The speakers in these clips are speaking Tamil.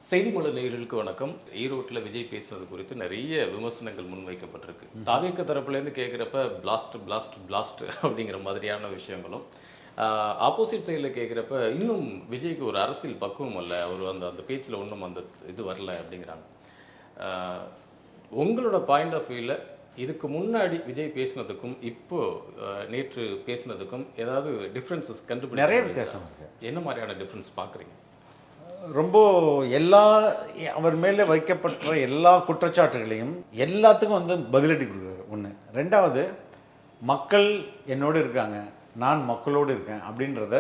செய்திமலர் நேயர்களுக்கு வணக்கம். ஈரோட்டில் விஜய் பேசுனது குறித்து நிறைய விமர்சனங்கள் முன்வைக்கப்பட்டிருக்கு. தாவேக்க தரப்புலேருந்து கேட்குறப்ப பிளாஸ்ட் பிளாஸ்ட் பிளாஸ்ட் அப்படிங்கிற மாதிரியான விஷயங்களும், ஆப்போசிட் சைடில் கேட்குறப்ப இன்னும் விஜய்க்கு ஒரு அரசியல் பக்குவம் அல்ல, அவர் அந்த அந்த பேச்சில் ஒன்றும் அந்த இது வரல அப்படிங்கிறாங்க. ஆஹ் உங்களோட பாயிண்ட் ஆஃப் வியூவில் இதுக்கு முன்னாடி விஜய் பேசினதுக்கும் இப்போ நேற்று பேசினதுக்கும் ஏதாவது டிஃப்ரென்சஸ் கண்டுபிடிக்க நிறைய முடியுதா? வித்தியாசம் இருக்குது. என்ன மாதிரியான டிஃப்ரென்ஸ் பார்க்குறீங்க? ரொம்ப எல்லா அவர் மேலே வைக்கப்பட்ட எல்லா குற்றச்சாட்டுகளையும் எல்லாத்துக்கும் வந்து பதிலடி கொடுக்குறாரு. ஒன்று. ரெண்டாவது, மக்கள் என்னோடு இருக்காங்க, நான் மக்களோடு இருக்கேன் அப்படின்றத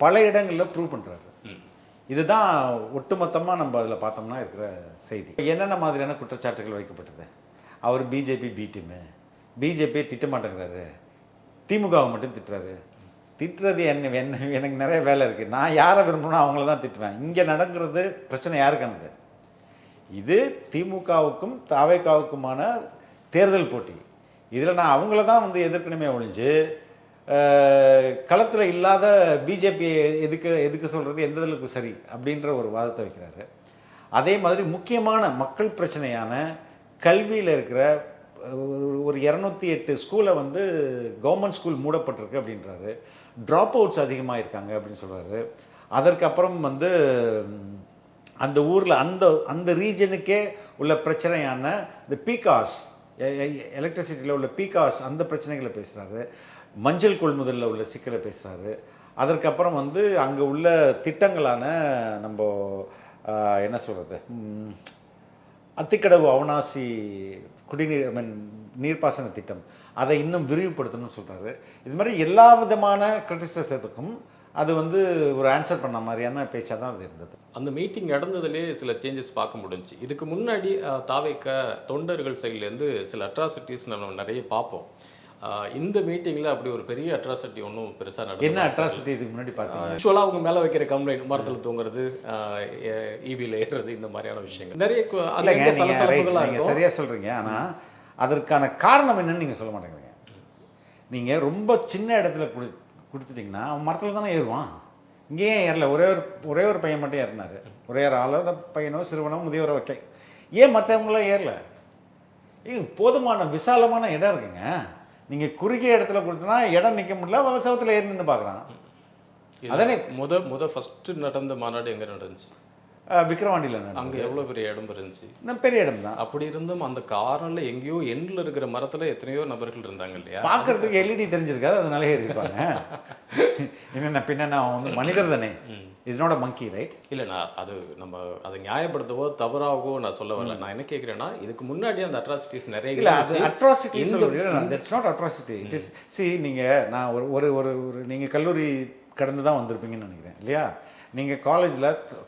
பல இடங்களில் ப்ரூவ் பண்ணுறாரு. இதுதான் ஒட்டுமொத்தமாக நம்ம அதில் பார்த்தோம்னா இருக்கிற செய்தி. என்னென்ன மாதிரியான குற்றச்சாட்டுகள் வைக்கப்பட்டது? அவர் பிஜேபி பி டீமு, பிஜேபியை திட்ட மாட்டேங்கிறாரு, திமுகவை மட்டும் திட்டுறாரு. திட்டுறது எனக்கு நிறைய வேலை இருக்குது, நான் யாரை விரும்பணும் அவங்கள தான் திட்டுவேன். இங்கே நடக்கிறது பிரச்சனை யாருக்கானது? இது திமுகவுக்கும் தாவேக்காவுக்குமான தேர்தல் போட்டி. இதில் நான் அவங்கள தான் வந்து எதிர்க்கணுமே ஒழிஞ்சு களத்தில் இல்லாத பிஜேபியை எதுக்கு சொல்கிறது எந்த அளவுக்கு சரி அப்படின்ற ஒரு வாதத்தை வைக்கிறாரு. அதே மாதிரி முக்கியமான மக்கள் பிரச்சனையான கல்வியில் இருக்கிற ஒரு 208 ஸ்கூலை வந்து கவர்மெண்ட் ஸ்கூல் மூடப்பட்டிருக்கு அப்படின்றாரு. ட்ராப் அவுட்ஸ் அதிகமாக இருக்காங்க அப்படின்னு சொல்கிறாரு. அதற்கப்புறம் வந்து அந்த ஊரில் அந்த ரீஜனுக்கே உள்ள பிரச்சனையான இந்த பீகாஸ், எலக்ட்ரிசிட்டியில் உள்ள பீகாஸ், அந்த பிரச்சனைகளை பேசுகிறாரு. மஞ்சள் கொள்முதலில் உள்ள சிக்கலை பேசுகிறாரு. அதற்கப்புறம் வந்து அங்கே உள்ள திட்டங்களான நம்ம என்ன சொல்கிறது, அத்திக்கடவு அவனாசி குடிநீர் நீர்ப்பாசன திட்டம், அதை இன்னும் விரிவுபடுத்தணும்னு சொல்கிறாரு. இது மாதிரி எல்லா விதமான கிரிட்டிசிசத்துக்கும் அது வந்து ஒரு ஆன்சர் பண்ண மாதிரியான பேச்சாக தான் அது இருந்தது. அந்த மீட்டிங் நடந்ததுலேயே சில சேஞ்சஸ் பார்க்க முடிஞ்சுச்சு. இதுக்கு முன்னாடி தாவேக்க தொண்டர்கள் சைட்லேருந்து சில அட்ராசிட்டிஸ் நம்ம நிறைய பார்ப்போம். இந்த மீட்டிங்கில் அப்படி ஒரு பெரிய அட்ராசிட்டி ஒன்றும் பெருசாக நடக்கும். என்ன அட்ராசிட்டி இதுக்கு முன்னாடி பார்த்தீங்க? யூஸ்வலாக அவங்க மேலே வைக்கிற கம்ப்ளைண்ட், மரத்தில் தூங்குறது, ஈவியில் ஏறுறது, இந்த மாதிரியான விஷயங்கள் நிறைய நீங்கள் சரியாக சொல்கிறீங்க. ஆனால் அதற்கான காரணம் என்னன்னு நீங்கள் சொல்ல மாட்டேங்கிறீங்க. நீங்கள் ரொம்ப சின்ன இடத்துல கொடுத்துட்டிங்கன்னா அவன் மரத்தில் தானே ஏறுவான். இங்கேயே ஏறல, ஒரே ஒரு பையன் மட்டும் ஏறினார். ஒரே ஒரு ஆளோ பையனோ சிறுவனோ முதியோரோ வைக்க, ஏன் மற்றவங்களாம் ஏறல? போதுமான விசாலமான இடம் இருக்குங்க. நீங்கள் குறுகிய இடத்துல கொடுத்தனா இடம் நிற்க முடியல, விவசாயத்தில் ஏறி நின்று பார்க்குறான். அதானே ஃபஸ்ட்டு நடந்த மாநாடு எங்கே நடந்துச்சு? விக்ரவாண்டியில் நடந்தது. அங்கே எவ்வளோ பெரிய இடம் இருந்துச்சு? பெரிய இடம் தான். அப்படி இருந்தும் அந்த கார்னரில் எங்கேயோ எண்டில் இருக்கிற மரத்தில் எத்தனையோ நபர்கள் இருந்தாங்க இல்லையா? பார்க்கறதுக்கு எல்இடி தெரிஞ்சிருக்காது, அதனாலே இருப்பாங்க. என்னென்ன பின்னா அவன் வந்து மனிதர் தானே, is not a monkey, right? இல்லை, நான் நம்ம அதை நியாயப்படுத்தவோ தவறாகவோ நான் சொல்ல வரல. நான் என்ன கேட்குறேன்னா, இதுக்கு முன்னாடி அந்த அட்ராசிட்டிஸ் நிறைய இல்லை. அது atrocities that's not atrocity. It is நீங்கள் நான் ஒரு நீங்கள் கல்லூரி கடந்து தான் வந்திருப்பீங்கன்னு நினைக்கிறேன் இல்லையா? நீங்கள்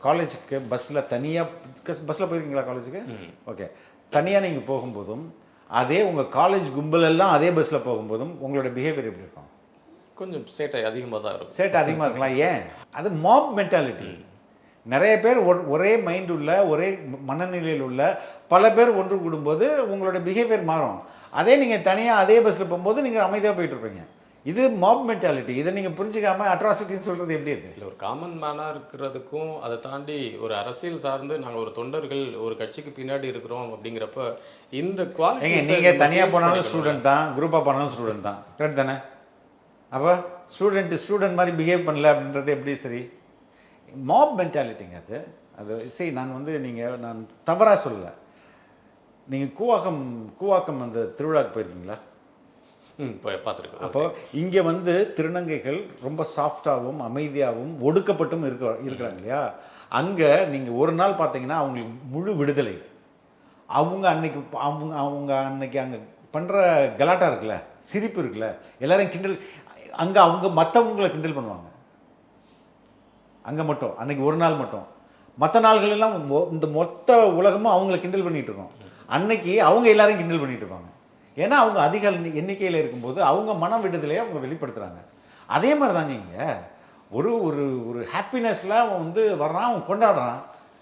காலேஜுக்கு பஸ்ஸில் தனியாக பஸ்ஸில் போயிருக்கீங்களா காலேஜுக்கு? ஓகே. தனியாக நீங்கள் போகும்போதும் அதே உங்கள் காலேஜ் கும்பலெல்லாம் அதே பஸ்ஸில் போகும்போதும் உங்களோட பிஹேவியர் எப்படி இருக்கும்? கொஞ்சம் சேட்டை அதிகமாக தான் இருக்கும். சேட்டை அதிகமாக இருக்கலாம். ஏன்? அது மாப் மென்டாலிட்டி. நிறைய பேர் ஒரே மைண்ட் உள்ள, ஒரே மனநிலையில் உள்ள பல பேர் ஒன்று கூடும்போது உங்களோட பிஹேவியர் மாறும். அதே நீங்கள் தனியாக அதே பஸ்ஸில் போகும்போது நீங்கள் அமைதியாக போயிட்டு இருப்பீங்க. இது மாப் மென்டாலிட்டி. இதை நீங்கள் புரிஞ்சுக்காமல் அட்ராசிட்டின்னு சொல்கிறது எப்படி இருக்குது? இல்லை, ஒரு காமன் மேனாக இருக்கிறதுக்கும் அதை தாண்டி ஒரு அரசியல் சார்ந்து நாங்கள் ஒரு தொண்டர்கள் ஒரு கட்சிக்கு பின்னாடி இருக்கிறோம் அப்படிங்கிறப்ப இந்த குவாலிட்டி. நீங்கள் தனியாக போனாலும் ஸ்டூடெண்ட் தான், குரூப்பாக போனாலும் ஸ்டூடெண்ட் தான், கரெக்ட் தானே? அப்போ ஸ்டூடெண்ட் மாதிரி பிஹேவ் பண்ணல அப்படின்றது எப்படி சரி? மாப் மென்டாலிட்டிங்க அது சரி. நான் தவறாக சொல்லலை. நீங்கள் கூவாக்கம் அந்த திருவிழாவுக்கு போயிருக்கீங்களா? பார்த்துருக்கேன். அப்போ இங்கே வந்து திருநங்கைகள் ரொம்ப சாஃப்டாகவும் அமைதியாகவும் ஒடுக்கப்பட்டும் இருக்கிறாங்க இல்லையா? அங்கே நீங்கள் ஒரு நாள் பார்த்தீங்கன்னா அவங்களுக்கு முழு விடுதலை. அவங்க அன்னைக்கு அங்கே பண்ணுற கலாட்டா இருக்குல்ல, சிரிப்பு இருக்குல்ல, எல்லாரையும் கிண்டல். அங்கே அவங்க மற்றவங்களை கிண்டல் பண்ணுவாங்க. அங்கே மட்டும் அன்னைக்கு ஒரு நாள் மட்டும். மற்ற நாள்களெல்லாம் இந்த மொத்த உலகமும் அவங்கள கிண்டல் பண்ணிகிட்டு இருக்கோம். அன்னைக்கு அவங்க எல்லாரையும் கிண்டல் பண்ணிகிட்டு இருப்பாங்க. ஏன்னா அவங்க அதிக எண்ணிக்கையில் இருக்கும்போது அவங்க மன விடுதலையை அவங்க வெளிப்படுத்துகிறாங்க. அதே மாதிரி தாங்க இங்கே ஒரு ஒரு ஹாப்பினஸில் அவன் வந்து வர்றான், அவன் கொண்டாடுறான்.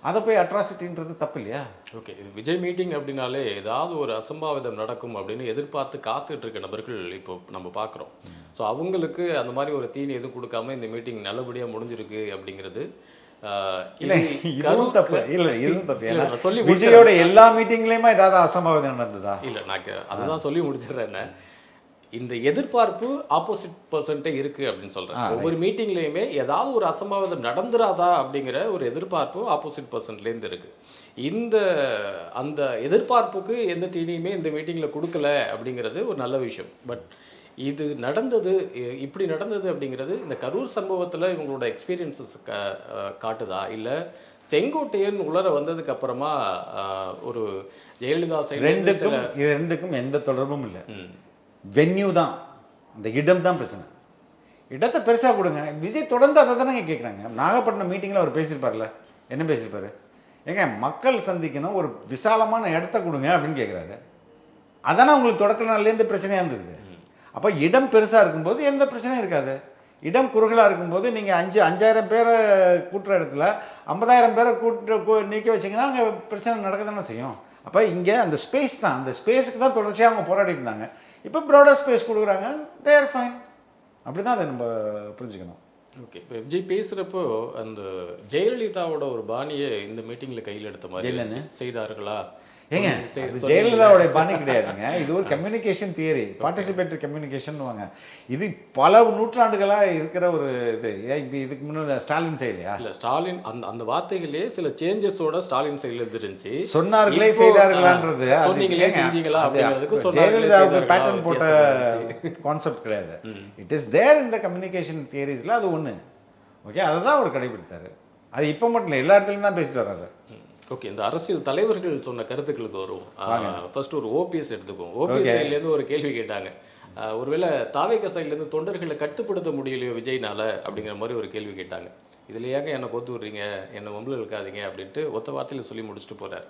அதை போய் அட்ராசிட்டின்றது தப்பு இல்லையா? ஓகே. இது விஜய் மீட்டிங் அப்படின்னாலே ஏதாவது ஒரு அசம்பாவிதம் நடக்கும் அப்படின்னு எதிர்பார்த்து காத்துட்டு இருக்க நபர்கள் இப்போ நம்ம பார்க்குறோம். ஸோ அவங்களுக்கு அந்த மாதிரி ஒரு தீனி எதுவும் கொடுக்காம இந்த மீட்டிங் நல்லபடியாக முடிஞ்சிருக்கு அப்படிங்கிறது இல்ல இதுவும் தப்பு இல்ல இதுவும் தப்பு. ஏன்னா சொல்லி விஜயோட எல்லா மீட்டிங்லயுமே ஏதாவது அசம்பாவிதம் நடந்ததா? இல்லை நான் அதுதான் சொல்லி முடிச்சிடுறேன். என்ன இந்த எதிர்பார்ப்பு ஆப்போசிட் பர்சன்ட்டே இருக்குது அப்படின்னு சொல்கிறேன். ஒவ்வொரு மீட்டிங்லேயுமே ஏதாவது ஒரு அசம்பாவிதம் நடந்துராதா அப்படிங்கிற ஒரு எதிர்பார்ப்பு ஆப்போசிட் பர்சன்ட்லேருந்து இருக்குது. அந்த எதிர்பார்ப்புக்கு எந்த தீனியுமே இந்த மீட்டிங்கில் கொடுக்கல அப்படிங்கிறது ஒரு நல்ல விஷயம். பட் இது நடந்தது, இப்படி நடந்தது அப்படிங்கிறது இந்த கரூர் சம்பவத்தில் இவங்களோட எக்ஸ்பீரியன்ஸஸ் காட்டுதா, இல்லை செங்கோட்டையன் உலர வந்ததுக்கு அப்புறமா ஒரு ஜெயலலிதா ரெண்டுக்கும் எந்த தொடர்பும் இல்லை. வென்யூ தான், அந்த இடம் தான் பிரச்சனை. இடத்தை பெருசாக கொடுங்க. விஜய் தொடர்ந்து அதை தானே கேட்குறாங்க. நாகப்பட்டினம் மீட்டிங்கில் அவர் பேசியிருப்பார்ல, என்ன பேசியிருப்பாரு? ஏங்க மக்கள் சந்திக்கணும், ஒரு விசாலமான இடத்த கொடுங்க அப்படின்னு கேட்குறாரு. அதானே உங்களுக்கு தொடக்க நாள்லேருந்து பிரச்சனையாக இருந்திருக்கு. அப்போ இடம் பெருசாக இருக்கும்போது எந்த பிரச்சனையும் இருக்காது. இடம் குறுகலாக இருக்கும்போது நீங்கள் 5,000 பேரை கூட்டுற இடத்துல 50,000 பேரை நீக்க வச்சிங்கன்னா அங்கே பிரச்சனை நடக்க தானே செய்யும். அப்போ இங்கே அந்த ஸ்பேஸ் தான், அந்த ஸ்பேஸுக்கு தான் தொடர்ச்சியாக அவங்க போராடி இருந்தாங்க. இப்போ ப்ராடர் ஸ்பேஸ் கொடுக்குறாங்க, தேர் ஃபைன். அப்படி தான் அதை நம்ம புரிஞ்சுக்கணும். ஓகே. இப்போ விஜய் பேசுகிறப்போ அந்த ஜெயலலிதாவோட ஒரு பாணியை இந்த மீட்டிங்கில் கையில் எடுத்த மாதிரி செய்தார்களா? ஏங்க ஜெயலலிதாவோட பாணி கிடையாதுங்க. இது ஒரு கம்யூனிகேஷன் தியரி, பார்ட்டிசிபேட்டரி கம்யூனிகேஷன் வாங்க. இது பல நூற்றாண்டுகளாக இருக்கிற ஒரு இது. இப்போ இதுக்கு முன்னாடி ஸ்டாலின் செய்யலையா? இல்லை, ஸ்டாலின் அந்த வார்த்தைகளே சில சேஞ்சஸோட ஸ்டாலின் சைடில் இருந்துருந்துச்சு. சொன்னார்களே செய்தார்களான்றது சொன்னீங்களே செஞ்சீங்களா அப்படிங்கிறதுக்கு ஜெயலலிதாவுக்கு பேட்டர்ன் போட்ட கான்செப்ட் கிடையாது. இட் இஸ் தேர் இந்த கம்யூனிகேஷன் தியரிஸில் அது ஒன்று. ஓகே, அதை தான் அவர் கடைபிடித்தார். அது இப்போ மட்டும் இல்லை, எல்லா இடத்துலையும் தான் பேசிட்டு வர்றாரு. ஓகே. இந்த அரசியல் தலைவர்கள் சொன்ன கருத்துக்களுக்கு வரும். ஃபர்ஸ்ட் ஒரு ஓபிஎஸ் எடுத்துக்குவோம். ஓபிஎஸ் சைட்லேருந்து ஒரு கேள்வி கேட்டாங்க. ஒருவேளை தாவேக சைட்லேருந்து தொண்டர்களை கட்டுப்படுத்த முடியலையோ விஜய்னால அப்படிங்கிற மாதிரி ஒரு கேள்வி கேட்டாங்க. இதில் ஏங்க என்னை கொத்து விட்றீங்க, என்னை வம்பில் இருக்காதீங்க அப்படின்ட்டு ஒத்த வார்த்தையில் சொல்லி முடிச்சுட்டு போகிறார்.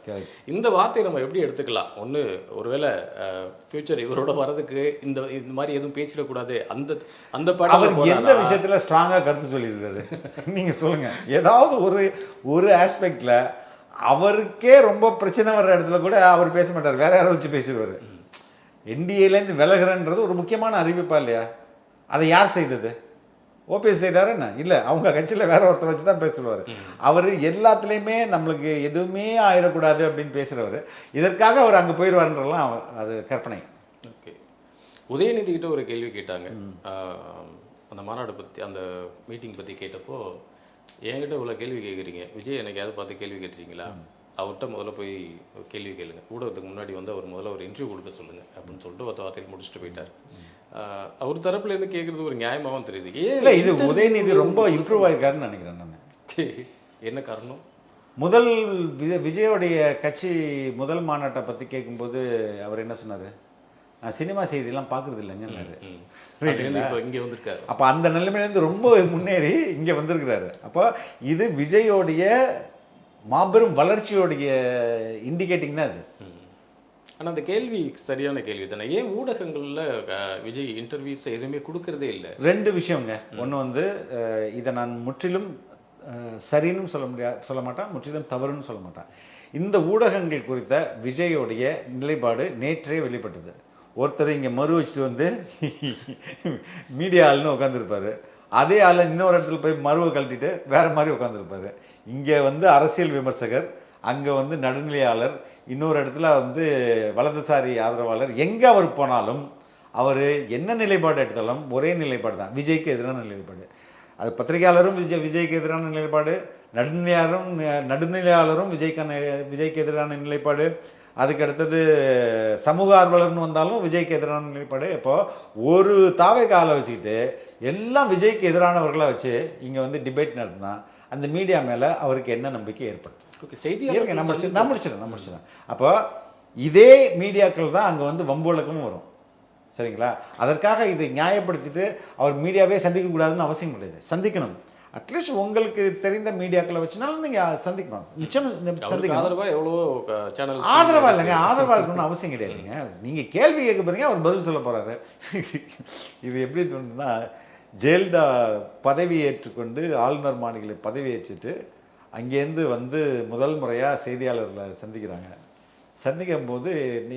இந்த வார்த்தையை நம்ம எப்படி எடுத்துக்கலாம்? ஒன்று, ஒருவேளை ஃபியூச்சர் இவரோட வரதுக்கு இந்த மாதிரி எதுவும் பேசிடக்கூடாது, அந்த படம் எந்த விஷயத்தில் ஸ்ட்ராங்காக கருத்து சொல்லியிருக்காரு நீங்கள் சொல்லுங்கள். ஏதாவது ஒரு ஆஸ்பெக்டில் அவருக்கே ரொம்ப பிரச்சனை வர்ற இடத்துல கூட அவர் பேச மாட்டார், வேற யாரை வச்சு பேசிடுவார். என்டிஏலேருந்து விலகிறன்றது ஒரு முக்கியமான அறிவிப்பா இல்லையா? அதை யார் செய்தது? ஓபிஎஸ் செய்தாரு என்ன? இல்லை, அவங்க கட்சியில் வேற ஒருத்தர் வச்சு தான் பேசுவார். அவர் எல்லாத்துலேயுமே நம்மளுக்கு எதுவுமே ஆயிடக்கூடாது அப்படின்னு பேசுகிறவர். இதற்காக அவர் அங்கே போயிடுவார்ன்றலாம் அது கற்பனை. ஓகே. உதயநிதி கிட்ட ஒரு கேள்வி கேட்டாங்க அந்த மாநாடு பற்றி, அந்த மீட்டிங் பற்றி கேட்டப்போ, என்கிட்ட இவ்வளோ கேள்வி கேட்குறீங்க, விஜய் எனக்கு யாவது பார்த்து கேள்வி கேட்டுறீங்களா? அவர்கிட்ட முதல்ல போய் கேள்வி கேளுங்க, ஊடகத்துக்கு முன்னாடி வந்து அவர் முதல்ல ஒரு இன்டர்வியூ கொடுக்க சொல்லுங்கள் அப்படின்னு சொல்லிட்டு ஒருத்த வார்த்தையில் முடிச்சுட்டு போயிட்டார். அவர் தரப்புலேருந்து கேட்குறது ஒரு நியாயமாகவும் தெரியுது. இல்லை, இது உதயநிதி ரொம்ப இம்ப்ரூவ் ஆகிருக்காருன்னு நினைக்கிறேன் நான். என்ன காரணம்? முதல் விஜயோடைய கட்சி முதல் மாநாட்டை பற்றி கேட்கும்போது அவர் என்ன சொன்னார்? நான் சினிமா செய்தியெல்லாம் பார்க்குறது இல்லைங்கன்னாரு. இங்கே வந்திருக்காரு. அப்போ அந்த நிலைமையிலேருந்து ரொம்ப முன்னேறி இங்கே வந்திருக்கிறாரு. அப்போ இது விஜயோடைய மாபெரும் வளர்ச்சியோடைய இண்டிகேட்டிங் தான் அது. ஆனால் அந்த கேள்வி சரியான கேள்வி தானே. ஏன் ஊடகங்களில் விஜய் இன்டர்வியூஸ் எதுவுமே கொடுக்கறதே இல்லை? ரெண்டு விஷயங்க. ஒன்று வந்து இதை நான் முற்றிலும் சரின்னு சொல்ல மாட்டேன், முற்றிலும் தவறுன்னு சொல்ல மாட்டேன். இந்த ஊடகங்கள் குறித்த விஜயோடைய நிலைப்பாடு நேற்றே வெளிப்பட்டது. ஒருத்தர் இங்கே மறு வச்சுட்டு வந்து மீடியா ஆள்னு உட்காந்துருப்பார். அதே ஆள் இன்னொரு இடத்துல போய் மருவை கழட்டிட்டு வேறு மாதிரி உட்காந்துருப்பார். இங்கே வந்து அரசியல் விமர்சகர், அங்கே வந்து நடுநிலையாளர், இன்னொரு இடத்துல வந்து வலதுசாரி ஆதரவாளர். எங்கே அவர் போனாலும் அவர் என்ன நிலைப்பாடு எடுத்தாலும் ஒரே நிலைப்பாடு தான், விஜய்க்கு எதிரான நிலைப்பாடு. அது பத்திரிகையாளரும் விஜய்க்கு எதிரான நிலைப்பாடு, நடுநிலையாளரும் விஜய்க்கு எதிரான நிலைப்பாடு. அதுக்கு அடுத்தது சமூக ஆர்வலர்னு வந்தாலும் விஜய்க்கு எதிரான நிலைப்பாடு. இப்போது ஒரு தாவை காலை வச்சுக்கிட்டு எல்லாம் விஜய்க்கு எதிரானவர்களாக வச்சு இங்கே வந்து டிபேட் நடத்தினா அந்த மீடியா மேலே அவருக்கு என்ன நம்பிக்கை ஏற்படுத்தும்? செய்தி நான் முடிச்சிடறேன். அப்போ இதே மீடியாக்கள் தான் அங்கே வந்து வம்புவழக்கமும் வரும். சரிங்களா? அதற்காக இதை நியாயப்படுத்திட்டு அவர் மீடியாவே சந்திக்கக்கூடாதுன்னு அவசியம் கிடையாது. சந்திக்கணும். அட்லீஸ்ட் உங்களுக்கு தெரிந்த மீடியாக்களை வச்சுனாலும் நீங்கள் சந்திக்கணும். நிச்சயம் சந்திக்கணும். ஆதரவாக இல்லைங்க, ஆதரவாக இருக்கணும்னு அவசியம் கிடையாதுங்க. நீங்கள் கேள்வி கேட்க போகிறீங்க, அவர் பதில் சொல்ல போகிறாரு. இது எப்படி தோணுதுன்னா, ஜெயலலிதா பதவி ஏற்றுக்கொண்டு ஆளுநர் மாளிகையில் பதவி ஏற்றுட்டு அங்கேருந்து வந்து முதல் முறையாக செய்தியாளர்களை சந்திக்கிறாங்க. சந்திக்கும் போது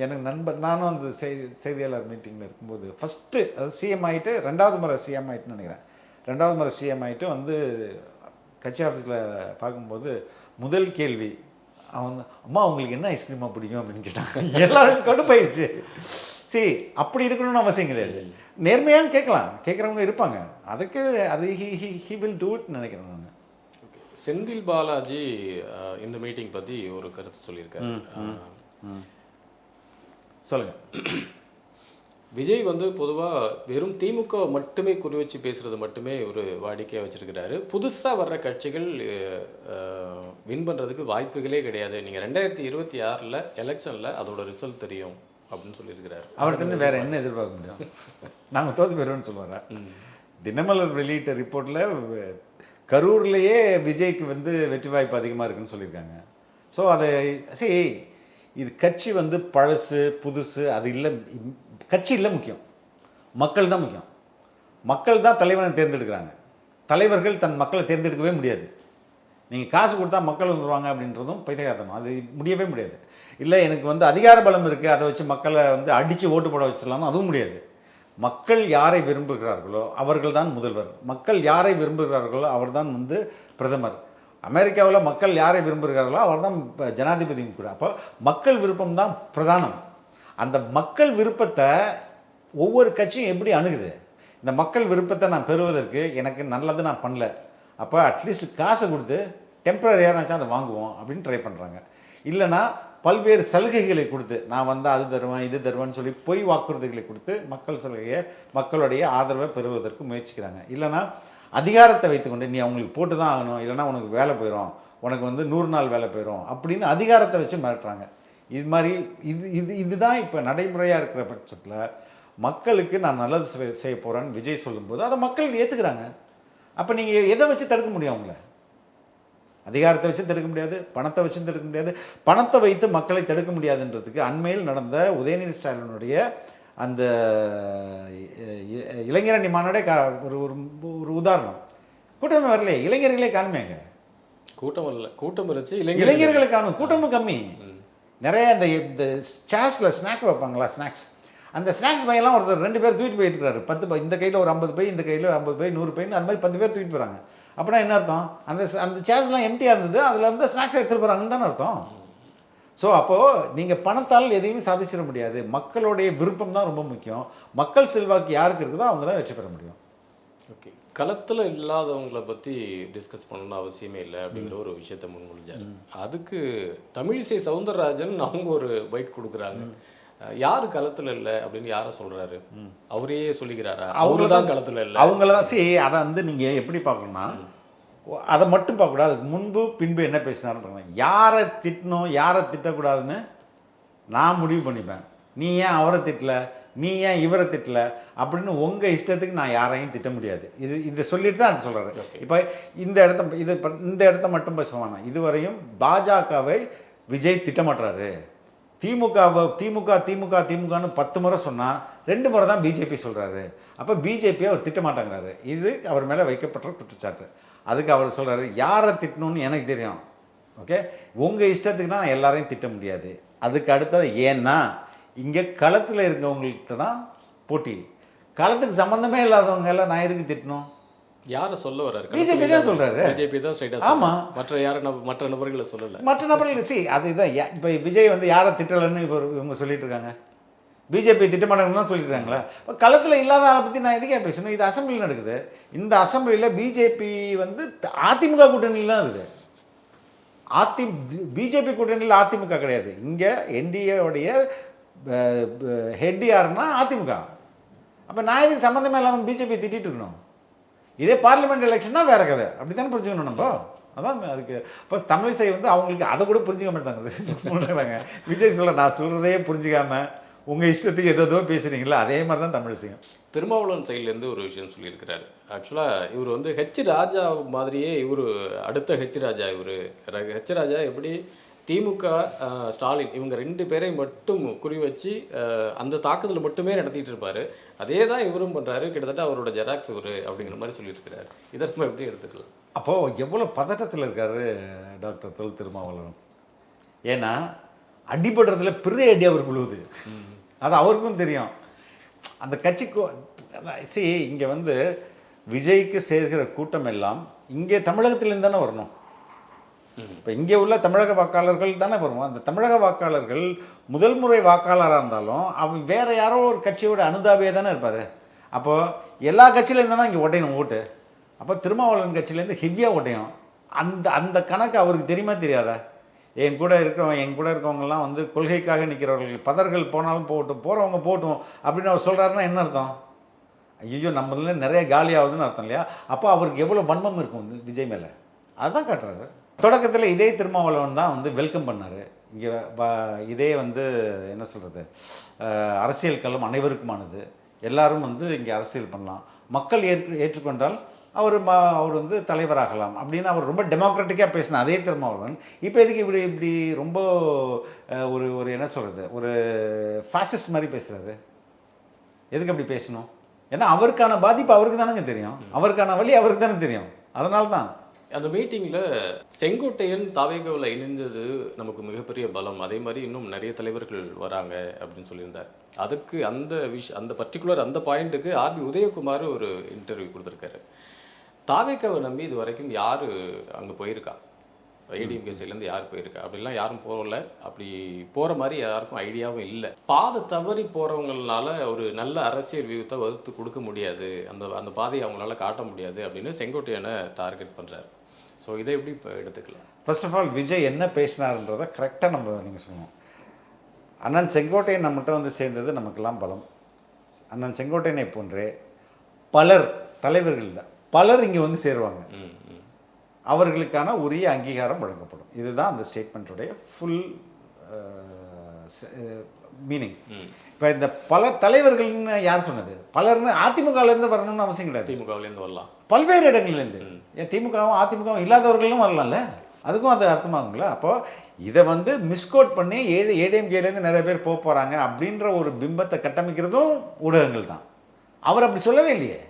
எனக்கு நண்பர், நானும் அந்த செய்தியாளர் மீட்டிங்கில் இருக்கும்போது ஃபஸ்ட்டு அது சிஎம் ஆகிட்டு 2வது முறை சிஎம் ஆகிட்டுன்னு நினைக்கிறேன். 2வது முறை சிஎம் ஆகிட்டு வந்து கட்சி ஆஃபீஸில் பார்க்கும்போது முதல் கேள்வி அவன் அம்மா உங்களுக்கு என்ன ஐஸ்கிரீமாக பிடிக்கும் அப்படின்னு கேட்டாங்க. எல்லாரும் கடுப்பாயிடுச்சு. சரி, அப்படி இருக்கணும்னு அவசியம் கிடையாது. நேர்மையாக கேட்குறவங்க இருப்பாங்க. அதுக்கு அது ஹி வில் டூ இட் நினைக்கிறேன் நான். செந்தில் பாலாஜி இந்த மீட்டிங் பற்றி ஒரு கருத்து சொல்லியிருக்காரு. சொல்லுங்கள். விஜய் வந்து பொதுவாக வெறும் திமுக மட்டுமே குறி வச்சு பேசுகிறது மட்டுமே ஒரு வாடிக்கையாக வச்சுருக்கிறாரு. புதுசாக வர்ற கட்சிகள் வின் பண்ணுறதுக்கு வாய்ப்புகளே கிடையாது. நீங்கள் 2026 எலெக்ஷனில் அதோட ரிசல்ட் தெரியும் அப்படின்னு சொல்லியிருக்கிறாரு. அவர்கிட்ட வேறு என்ன எதிர்பார்க்க முடியும்? நாங்கள் தோற்று போயிடுவோம்னு சொல்லுவாரா? தினமலர் வெளியிட்ட ரிப்போர்ட்டில் கரூர்லேயே விஜய்க்கு வந்து வெற்றி வாய்ப்பு அதிகமாக இருக்குன்னு சொல்லியிருக்காங்க. ஸோ அதை சரி, இது கட்சி வந்து பழசு புதுசு அது இல்லை, கட்சி இல்லை முக்கியம், மக்கள் தான் முக்கியம். மக்கள் தான் தலைவனை தேர்ந்தெடுக்கிறாங்க. தலைவர்கள் தன் மக்களை தேர்ந்தெடுக்கவே முடியாது. நீங்கள் காசு கொடுத்தா மக்கள் வந்துடுவாங்க அப்படின்றதும் பைத்தியகாரத்தனம். அது முடியவே முடியாது. இல்லை எனக்கு வந்து அதிகார பலம் இருக்குது, அதை வச்சு மக்களை வந்து அடித்து ஓட்டு போட வச்சிடலாம்னு அதுவும் முடியாது. மக்கள் யாரை விரும்புகிறார்களோ அவர்கள் தான் முதல்வர். மக்கள் யாரை விரும்புகிறார்களோ அவர் தான் வந்து பிரதமர். அமெரிக்காவில் மக்கள் யாரை விரும்புகிறார்களோ அவர் தான் ஜனாதிபதி கூட. அப்போ மக்கள் விருப்பம் தான் பிரதானம். அந்த மக்கள் விருப்பத்தை ஒவ்வொரு கட்சியும் எப்படி அணுகுது? இந்த மக்கள் விருப்பத்தை நான் பெறுவதற்கு எனக்கு நல்லது நான் பண்ணல, அப்போ அட்லீஸ்ட் காசை கொடுத்து டெம்பரரியாக நினச்சா அதை வாங்குவோம் அப்படின்னு ட்ரை பண்ணுறாங்க. இல்லைனா பல்வேறு சலுகைகளை கொடுத்து நான் வந்து அது தருவேன் இது தருவேன்னு சொல்லி பொய் வாக்குறுதிகளை கொடுத்து மக்கள் சலுகையை மக்களுடைய ஆதரவை பெறுவதற்கு முயற்சிக்கிறாங்க. இல்லைனா அதிகாரத்தை வைத்துக்கொண்டு நீ அவங்களுக்கு போட்டு தான் ஆகணும், இல்லைனா உனக்கு வேலை போயிடும், உனக்கு வந்து 100 நாள் வேலை போயிடும் அப்படின்னு அதிகாரத்தை வச்சு மிரட்டுறாங்க. இது மாதிரி இதுதான் இப்போ நடைமுறையாக இருக்கிற பட்சத்தில் மக்களுக்கு நான் நல்லது செய்ய போகிறேன்னு விஜய் சொல்லும்போது அதை மக்கள் ஏற்றுக்கிறாங்க. அப்போ நீங்கள் எதை வச்சு தடுக்க முடியும்? அவங்கள அதிகாரத்தை வச்சு தடுக்க முடியாது, பணத்தை வச்சு தடுக்க முடியாது. பணத்தை வைத்து மக்களை தடுக்க முடியாதுன்றதுக்கு அண்மையில் நடந்த உதயநிதி ஸ்டாலினுடைய அந்த இளைஞரணி மாநாடே ஒரு ஒரு உதாரணம். கூட்டமே வரலையே, இளைஞர்களே காணுமேங்க. கூட்டம் வரல, கூட்டம் இருந்துச்சு, இளைஞர்களை காணும், கூட்டமும் கம்மி. நிறைய இந்த சாஸில் ஸ்நாக் வைப்பாங்களா, ஸ்நாக்ஸ், அந்த ஸ்நாக்ஸ் பையெல்லாம் ஒருத்தர் 2 பேர் தூக்கிட்டு போயிருக்கிறாரு. 10 பை, இந்த கையில் ஒரு 50 பை, இந்த கையில் 50 பை, 100 பைன்னு அது மாதிரி 10 பேர் தூக்கிட்டு போகிறாங்க. அப்படின்னா என்ன அர்த்தம்? அந்த சேர்ஸ்லாம் எம்டியாக இருந்தது, அதில் இருந்து ஸ்நாக்ஸ் எடுத்துகிட்டு போகிறாங்கன்னு தானே அர்த்தம். ஸோ அப்போது நீங்கள் பணத்தால் எதையுமே சாதிச்சிட முடியாது. மக்களுடைய விருப்பம் தான் ரொம்ப முக்கியம். மக்கள் செல்வாக்கு யாருக்கு இருக்குதோ அவங்க தான் வெற்றி பெற முடியும். ஓகே, களத்தில் இல்லாதவங்களை பற்றி டிஸ்கஸ் பண்ணணும்னு அவசியமே இல்லை அப்படிங்கிற ஒரு விஷயத்தை முன்மொழிஞ்சார். அதுக்கு தமிழிசை சவுந்தரராஜன் அவங்க ஒரு பைட் கொடுக்குறாங்க. யார் களத்தில் இல்லை அப்படின்னு யாரை சொல்கிறாரு? அவரே சொல்லிக்கிறாரா? அவங்கள தான் களத்தில் இல்லை, அவங்கள தான். சரி, அதை வந்து நீங்கள் எப்படி பார்க்கணும்னா அதை மட்டும் பார்க்கக்கூடாது, அதுக்கு முன்பு பின்பு என்ன பேசினாருன்னு யாரை திட்டணும் யாரை திட்டக்கூடாதுன்னு நான் முடிவு பண்ணிப்பேன். நீ ஏன் அவரை திட்டல, நீ ஏன் இவரை திட்டல அப்படின்னு உங்கள் இஷ்டத்துக்கு நான் யாரையும் திட்ட முடியாது. இதை சொல்லிட்டு தான் அது சொல்கிறாரு. இப்போ இந்த இடத்த மட்டும் பேசுவாங்க. இதுவரையும் பாஜகவை விஜய் திட்டமாட்டுறாரு. திமுகன்னு 10 முறை சொன்னால் 2 முறை தான் பிஜேபி சொல்கிறாரு. அப்போ பிஜேபியை அவர் திட்டமாட்டாங்கிறாரு. இது அவர் மேலே வைக்கப்பட்ட குற்றச்சாட்டு. அதுக்கு அவர் சொல்கிறாரு, யாரை திட்டணும்னு எனக்கு தெரியும், ஓகே, உங்கள் இஷ்டத்துக்கு நான் எல்லாரையும் திட்ட முடியாது. அதுக்கு அடுத்தது ஏன்னா இங்கே களத்தில் இருக்கவங்கள்ட்ட தான் போட்டி. களத்துக்கு சம்மந்தமே இல்லாதவங்க எல்லாம் நான் எதுக்கு திட்டணும்? யாரை சொல்ல வர்றாரு? பிஜேபி தான் சொல்கிறாரு. பிஜேபி தான் ஸ்ட்ரைட்டாக. ஆமாம், மற்ற நபர்களை சொல்லலை. மற்ற நபர்கள் அதுதான். இப்போ விஜய் வந்து யாரை திட்டலைன்னு இப்போ இவங்க சொல்லிட்டு இருக்காங்க. பிஜேபி திட்டமாட்டங்கன்னு தான் சொல்லிட்டு இருக்காங்களா? இப்போ களத்தில் இல்லாத ஆளை பற்றி நான் எதுக்கே பேசணும்? இது அசம்பிளியில் நடக்குது. இந்த அசம்பிளியில் பிஜேபி வந்து அதிமுக கூட்டணியில் தான் இருக்குது. பிஜேபி கூட்டணியில் அதிமுக கிடையாது. இங்கே என்டிஏவுடைய ஹெட் யாருன்னா அதிமுக. அப்போ நான் இதுக்கு சம்மந்தமே இல்லாமல் பிஜேபி திட்டிகிட்டு இருக்கணும். இதே பார்லிமெண்ட் எலெக்ஷன்னா வேறு கதை. அப்படி தானே புரிஞ்சுக்கணும் நம்ம. அதான் அதுக்கு இப்போ தமிழிசை வந்து அவங்களுக்கு அதை கூட புரிஞ்சுக்க மாட்டாங்க. விஜய் சொல்ல நான் சொல்கிறதே புரிஞ்சுக்காம உங்கள் இஷ்டத்துக்கு எதோ பேசுகிறீங்களா, அதே மாதிரி தான் தமிழிசையும். திருமாவளவன் சைட்லேருந்து ஒரு விஷயம் சொல்லியிருக்கிறாரு. ஆக்சுவலாக இவர் வந்து ஹெச் ராஜா மாதிரியே இவர் அடுத்த ஹெச் ராஜா. ஹெச் ராஜா எப்படி திமுக ஸ்டாலின் இவங்க 2 பேரை மட்டும் குறி வச்சு அந்த தாக்குதல் மட்டுமே நடத்திட்டு இருப்பார். அதே தான் இவரும் பண்ணுறாரு. கிட்டத்தட்ட அவரோட ஜெராக்ஸ் இவர் அப்படிங்கிற மாதிரி சொல்லியிருக்கிறாரு. இதை நம்ம எப்படி எடுத்துக்கலாம்? அப்போது எவ்வளோ பதட்டத்தில் இருக்கார் டாக்டர் தொல் திருமாவளவன். ஏன்னா அடிபடுறதுல பெரிய ஐடியா அவர் விழுவுது. அது அவருக்கும் தெரியும். அந்த கட்சிக்கு இங்கே வந்து விஜய்க்கு சேர்கிற கூட்டம் எல்லாம் இங்கே தமிழகத்திலேருந்து தானே வரணும். இப்போ இங்கே உள்ள தமிழக வாக்காளர்கள் தானே வருவோம். அந்த தமிழக வாக்காளர்கள் முதல் முறை வாக்காளராக இருந்தாலும் அவன் வேறு யாரோ ஒரு கட்சியோட அனுதாபியாக தானே இருப்பார். அப்போது எல்லா கட்சியிலேருந்து தானே இங்கே ஒட்டையணும் ஓட்டு. அப்போ திருமாவளவன் கட்சியிலேருந்து ஹெவியாக ஒட்டையும். அந்த அந்த கணக்கு அவருக்கு தெரியுமா தெரியாதா? என் கூட இருக்கவங்கெல்லாம் வந்து கொள்கைக்காக நிற்கிறவர்கள், பதர்கள் போனாலும் போகட்டும், போகிறவங்க போகட்டும் அப்படின்னு அவர் சொல்கிறாருன்னா என்ன அர்த்தம்? ஐயோ நம்மள நிறைய காலி ஆகுதுன்னு அர்த்தம் இல்லையா? அப்போ அவருக்கு எவ்வளோ வன்மம் இருக்கும் வந்து விஜய் மேலே, அதுதான் காட்டுறாரு. தொடக்கத்தில் இதே திருமாவளவன் தான் வந்து வெல்கம் பண்ணார். இங்கே இதே வந்து என்ன சொல்கிறது, அரசியல் களம் அனைவருக்குமானது, எல்லாரும் வந்து இங்கே அரசியல் பண்ணலாம், மக்கள் ஏற்றுக்கொண்டால் அவர் வந்து தலைவராகலாம் அப்படின்னு அவர் ரொம்ப டெமோக்ராட்டிக்காக பேசின அதே திருமாவளவன் இப்போ எதுக்கு இப்படி ரொம்ப ஒரு என்ன சொல்கிறது, ஒரு ஃபாசிஸ்ட் மாதிரி பேசுகிறாரு? எதுக்கு அப்படி பேசணும்? ஏன்னா அவருக்கான பாதிப்பு அவருக்கு தானேங்க தெரியும், அவருக்கான வழி அவருக்கு தானே தெரியும். அதனால தான் அந்த மீட்டிங்கில் செங்கோட்டையன் தாவேகவில் இணைந்தது நமக்கு மிகப்பெரிய பலம், அதே மாதிரி இன்னும் நிறைய தலைவர்கள் வராங்க அப்படின்னு சொல்லியிருந்தார். அதுக்கு அந்த பர்டிகுலர் அந்த பாயிண்ட்டுக்கு ஆர்பி உதயகுமார் ஒரு இன்டர்வியூ கொடுத்துருக்காரு. தாவேகாவை நம்பி இது வரைக்கும் யார் அங்கே போயிருக்கா, ஏடிஎம்கே சைட்லேருந்து யார் போயிருக்கா? அப்படிலாம் யாரும் போகல, அப்படி போகிற மாதிரி யாருக்கும் ஐடியாவும் இல்லை. பாதை தவறி போகிறவங்களால ஒரு நல்ல அரசியல் வியூகத்தை வகுத்து கொடுக்க முடியாது, அந்த பாதையை அவங்களால காட்ட முடியாது அப்படின்னு செங்கோட்டையனை டார்கெட் பண்ணுறாரு. ஸோ இதை எப்படி இப்போ எடுத்துக்கலாம்? ஃபர்ஸ்ட் ஆஃப் ஆல் விஜய் என்ன பேசினார்ன்றதை கரெக்டாக நீங்கள் சொல்லணும். அண்ணன் செங்கோட்டையன் நம்மகிட்ட வந்து சேர்ந்தது நமக்கெல்லாம் பலம். அண்ணன் செங்கோட்டையனை போன்றே பலர் தலைவர்கள் இல்லை, பலர் இங்கே வந்து சேருவாங்க, அவர்களுக்கான உரிய அங்கீகாரம் வழங்கப்படும். இதுதான் அந்த ஸ்டேட்மெண்ட்டுடைய ஃபுல் மீனிங். இப்போ இந்த பல தலைவர்கள்னு யார் சொன்னது? பலர்னு அதிமுகலேருந்து வரணும்னு அவசியம் கிடையாது, திமுகவிலேருந்து வரலாம், பல்வேறு இடங்கள்லேருந்து. ஏன் திமுகவும் அதிமுகவும் இல்லாதவர்களும் வரலாம்ல, அதுக்கும் அது அர்த்தமாகுங்களா? அப்போது இதை வந்து மிஸ்கோட் பண்ணி ஏடிஎம்கேலேருந்து நிறைய பேர் போக போகிறாங்க அப்படின்ற ஒரு பிம்பத்தை கட்டமைக்கிறதும் ஊடகங்கள் தான். அவர் அப்படி சொல்லவே இல்லையே.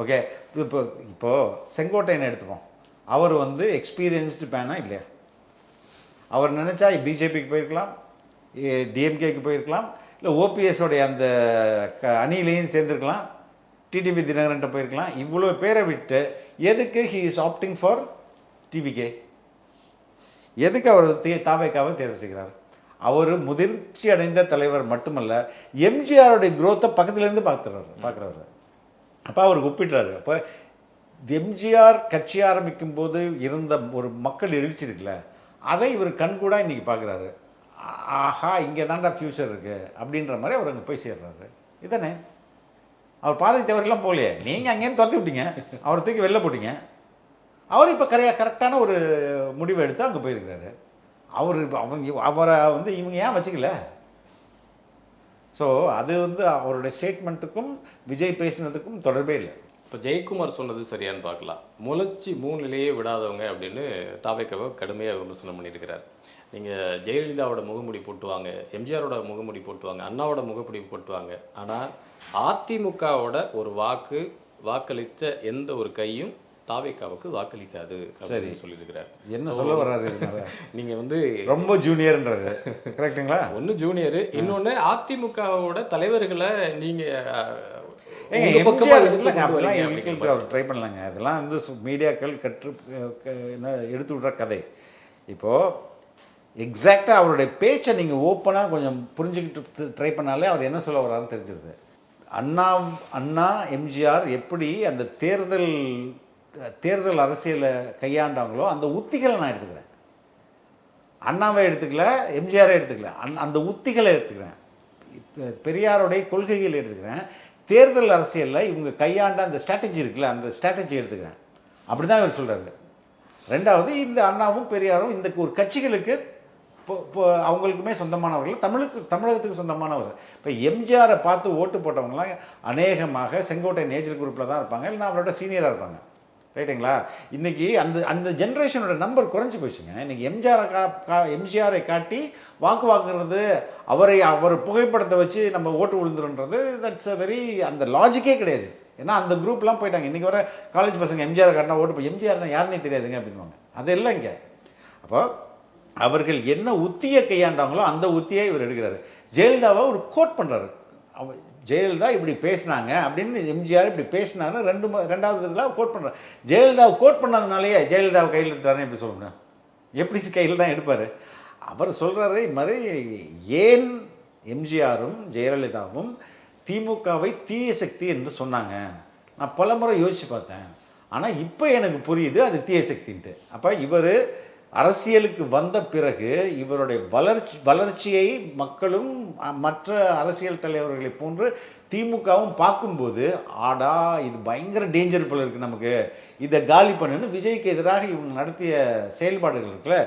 ஓகே, இப்போது செங்கோட்டையனை எடுத்துப்போம். அவர் வந்து எக்ஸ்பீரியன்ஸ்டு பேனா இல்லையா? அவர் நினச்சா பிஜேபிக்கு போயிருக்கலாம், டிஎம்கேக்கு போயிருக்கலாம், இல்லை ஓபிஎஸோடைய அந்த அணியிலையும் சேர்ந்துருக்கலாம், டிடிவி தினகரன்ட்ட போயிருக்கலாம். இவ்வளோ பேரை விட்டு எதுக்கு he is opting for TVK? எதுக்கு அவர் தாவேகாவை தேர்வு செய்கிறார்? அவர் முதிர்ச்சி அடைந்த தலைவர் மட்டுமல்ல, எம்ஜிஆருடைய குரோத்தை பக்கத்துலேருந்து பார்க்குறவர். அப்போ அவருக்கு ஒப்பிடுறாரு. அப்போ எம்ஜிஆர் கட்சி ஆரம்பிக்கும் போது இருந்த ஒரு மக்கள் எழுச்சி இருக்குல்ல, அதை இவர் கண்கூடா இன்றைக்கி பார்க்குறாரு. ஆஹா, இங்கே தாண்டா ஃப்யூச்சர் இருக்குது அப்படின்ற மாதிரி அவர் அங்கே போய் சேர்றாரு. இதானே அவர் பாதை தவறுலாம் போகலையே, நீங்கள் அங்கேருந்து துரத்தி விட்டீங்க, அவரை தூக்கி வெளில போட்டீங்க. அவர் இப்போ கரெக்டான ஒரு முடிவை எடுத்து அங்கே போயிருக்கிறாரு. அவரை வந்து இவங்க ஏன் வச்சுக்கல? ஸோ அது வந்து அவருடைய ஸ்டேட்மெண்ட்டுக்கும் விஜய் பேசினதுக்கும் தொடர்பே இல்லை. இப்போ ஜெயக்குமார் சொன்னது சரியான்னு பார்க்கலாம். முளைச்சி மூணிலேயே விடாதவங்க அப்படின்னு தாவேகாவை கடுமையாக விமர்சனம் பண்ணியிருக்கிறார். நீங்கள் ஜெயலலிதாவோட முகமுடி போட்டுவாங்க, எம்ஜிஆரோட முகமுடி போட்டுவாங்க, அண்ணாவோட முகமுடி போட்டுவாங்க, ஆனால் அதிமுகவோட ஒரு வாக்களித்த எந்த ஒரு கையும் தாவேகாவுக்கு வாக்களிக்காது அப்படின்னு சொல்லியிருக்கிறார். என்ன சொல்ல வர்றாரு? நீங்கள் வந்து ரொம்ப ஜூனியர்ன்றாரு, கரெக்டுங்களா? ஒன்று ஜூனியரு, இன்னொன்று அதிமுகவோட தலைவர்களை நீங்கள் ட்ரை பண்ணலாங்க. அதெல்லாம் வந்து மீடியாக்கள் எடுத்து விடுற கதை. இப்போது எக்ஸாக்டாக அவருடைய பேச்சை நீங்கள் ஓப்பனாக கொஞ்சம் புரிஞ்சுக்கிட்டு ட்ரை பண்ணாலே அவர் என்ன சொல்ல வர்றாருன்னு தெரிஞ்சிருது. அண்ணா எம்ஜிஆர் எப்படி அந்த தேர்தல் அரசியலை கையாண்டாங்களோ அந்த உத்திகளை நான் எடுத்துக்கிறேன். அண்ணாவை எடுத்துக்கல, எம்ஜிஆரை எடுத்துக்கல, அந்த உத்திகளை எடுத்துக்கிறேன், பெரியாருடைய கொள்கைகள் எடுத்துக்கிறேன், தேர்தல் அரசியலில் இவங்க கையாண்ட அந்த ஸ்ட்ராட்டஜி இருக்குல்ல, அந்த ஸ்ட்ராட்டஜி எடுத்துக்கிறேன். அப்படி தான் இவர் சொல்கிறாரு. ரெண்டாவது, இந்த அண்ணாவும் பெரியாரும் இந்த ஒரு கட்சிகளுக்கு இப்போ அவங்களுக்குமே சொந்தமானவர்கள், தமிழகத்துக்கு சொந்தமானவர். இப்போ எம்ஜிஆரை பார்த்து ஓட்டு போட்டவங்களாம் அநேகமாக செங்கோட்டையன் ஏஜ் குரூப்பில் தான் இருப்பாங்க, இல்லைனா அவரோட சீனியராக இருப்பாங்க. ரைட்டுங்களா? இன்றைக்கி அந்த ஜென்ரேஷனோட நம்பர் குறைஞ்சி போயிடுச்சுங்க. இன்றைக்கி எம்ஜிஆரை காட்டி வாக்குறது, அவர் புகைப்படத்தை வச்சு நம்ம ஓட்டு விழுந்துருன்றது, தட்ஸ் அ வெரி, அந்த லாஜிக்கே கிடையாது. ஏன்னா அந்த குரூப்லாம் போயிட்டாங்க. இன்றைக்கி வர காலேஜ் பசங்க எம்ஜிஆரை காட்டினா ஓட்டு எம்ஜிஆர் தான் யாருன்னே தெரியாதுங்க அப்படின்வாங்க. அது இல்லை இங்கே. அப்போ அவர்கள் என்ன உத்தியை கையாண்டாங்களோ அந்த உத்தியை இவர் எடுக்கிறாரு. ஜெயலலிதாவை ஒரு கோட் பண்ணுறாரு. ஜெயலலிதா இப்படி பேசினாங்க அப்படின்னு எம்ஜிஆர் இப்படி பேசினாரு ரெண்டாவது இதில் கோட் பண்ணுறாரு. ஜெயலலிதாவை கோட் பண்ணதுனாலேயே ஜெயலலிதாவை கையில் எடுத்தாருன்னு எப்படி சொல்ல முடியும்? எப்படி கையில் தான் எடுப்பார். அவர் சொல்கிறாரு இது மாதிரி ஏன் எம்ஜிஆரும் ஜெயலலிதாவும் திமுகவை தீய சக்தி என்று சொன்னாங்க. நான் பல முறை யோசித்து பார்த்தேன். ஆனால் இப்போ எனக்கு புரியுது அது தீய சக்தின்ட்டு. அப்போ இவர் அரசியலுக்கு வந்த பிறகு இவருடைய வளர்ச்சியை மக்களும் மற்ற அரசியல் தலைவர்களை போன்று திமுகவும் பார்க்கும்போது ஆடா இது பயங்கர டேஞ்சர் போல இருக்குது, நமக்கு இதை காலி பண்ணுன்னு விஜய்க்கு எதிராக இவங்க நடத்திய செயல்பாடுகள் இருக்குல்ல,